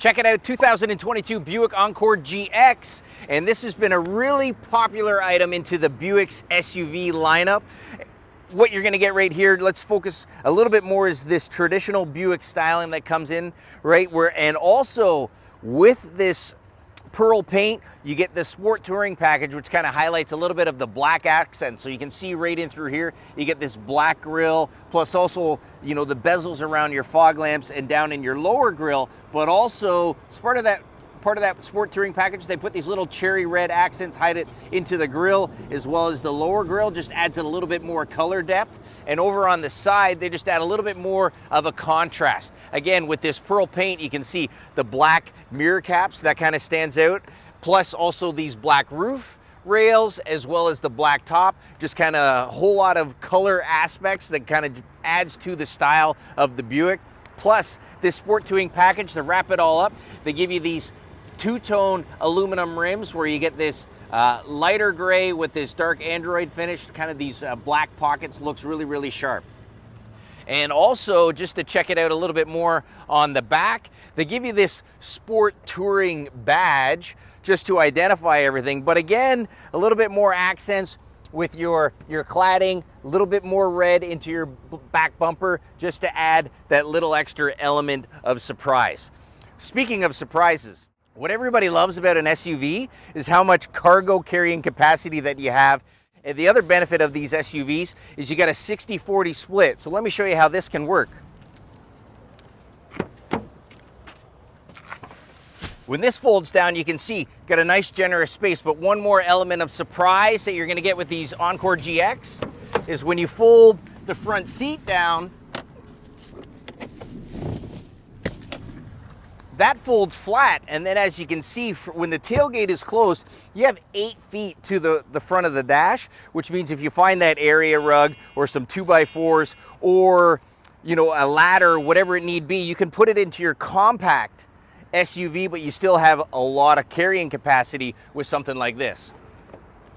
Check it out, 2022 Buick Encore GX, and this has been a really popular item into the Buick's SUV lineup. What you're gonna get right here, let's focus a little bit more, is this traditional Buick styling that comes in, right? And also with this pearl paint, you get the sport touring package, which kind of highlights a little bit of the black accent. So you can see right in through here, you get this black grille, plus also, you know, the bezels around your fog lamps and down in your lower grille. But also, as part of that sport touring package, they put these little cherry red accents, hide it into the grille, as well as the lower grille, just adds a little bit more color depth. And over on the side, they just add a little bit more of a contrast. Again, with this pearl paint, you can see the black mirror caps, that kind of stands out. Plus also these black roof rails, as well as the black top, just kind of a whole lot of color aspects that kind of adds to the style of the Buick. Plus this sport touring package, to wrap it all up, they give you these two-tone aluminum rims where you get this lighter gray with this dark android finish, kind of these black pockets, looks really, really sharp. And also, just to check it out a little bit more on the back, they give you this sport touring badge just to identify everything. But again, a little bit more accents with your cladding, a little bit more red into your back bumper, just to add that little extra element of surprise. Speaking of surprises, what everybody loves about an SUV is how much cargo carrying capacity that you have. And the other benefit of these SUVs is you got a 60-40 split. So let me show you how this can work. When this folds down, you can see, got a nice generous space, but one more element of surprise that you're gonna get with these Encore GX is when you fold the front seat down, that folds flat, and then as you can see, when the tailgate is closed, you have 8 feet to the front of the dash, which means if you find that area rug or some 2x4s or, you know, a ladder, whatever it need be, you can put it into your compact SUV, but you still have a lot of carrying capacity with something like this.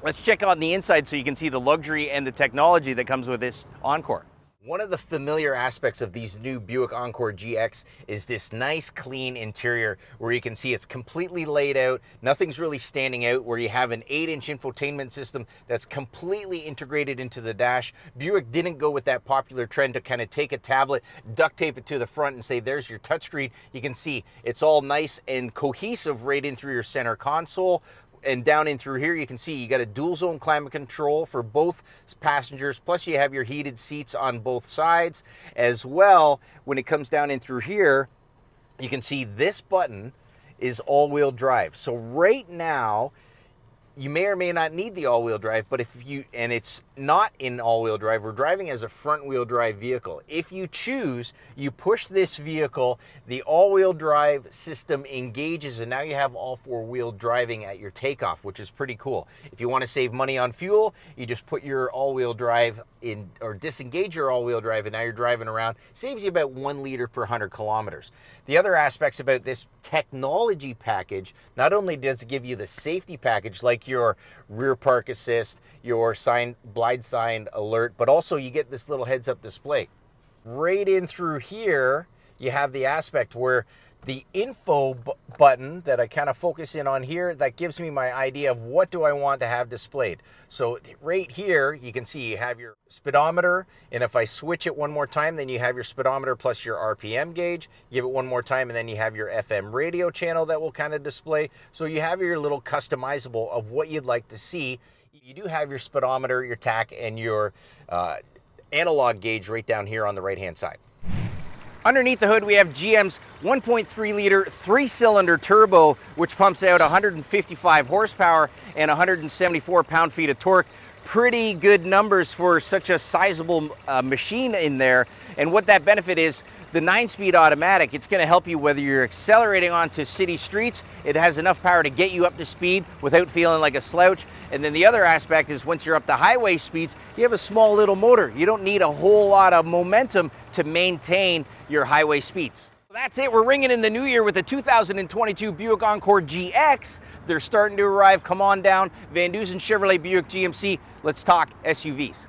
Let's check on the inside so you can see the luxury and the technology that comes with this Encore. One of the familiar aspects of these new Buick Encore GX is this nice clean interior where you can see it's completely laid out, nothing's really standing out, where you have an 8-inch infotainment system that's completely integrated into the dash. Buick didn't go with that popular trend to kind of take a tablet, duct tape it to the front and say, there's your touchscreen. You can see it's all nice and cohesive right in through your center console. And down in through here, you can see you got a dual zone climate control for both passengers, plus you have your heated seats on both sides as well. When it comes down in through here, you can see this button is all-wheel drive. So right now, you may or may not need the all-wheel drive, but and it's not in all-wheel drive, we're driving as a front-wheel drive vehicle. If you choose, you push this vehicle, the all-wheel drive system engages, and now you have all four-wheel driving at your takeoff, which is pretty cool. If you want to save money on fuel, you just put your all-wheel drive in, or disengage your all-wheel drive, and now you're driving around. Saves you about 1 liter per 100 kilometers. The other aspects about this technology package, not only does it give you the safety package like your rear park assist, your blind sign alert, but also you get this little heads-up display. Right in through here, you have the aspect where the info button that I kind of focus in on here, that gives me my idea of what do I want to have displayed. So right here, you can see you have your speedometer, and if I switch it one more time, then you have your speedometer plus your RPM gauge. Give it one more time, and then you have your FM radio channel that will kind of display. So you have your little customizable of what you'd like to see. You do have your speedometer, your tach, and your analog gauge right down here on the right-hand side. Underneath the hood, we have GM's 1.3 liter 3-cylinder turbo, which pumps out 155 horsepower and 174 pound-feet of torque. Pretty good numbers for such a sizable machine in there. And what that benefit is, the 9-speed automatic, it's gonna help you whether you're accelerating onto city streets. It has enough power to get you up to speed without feeling like a slouch. And then the other aspect is once you're up to highway speeds, you have a small little motor. You don't need a whole lot of momentum to maintain your highway speeds. That's it, we're ringing in the new year with the 2022 Buick Encore GX. They're starting to arrive, come on down. VanDusen Chevrolet Buick GMC, let's talk SUVs.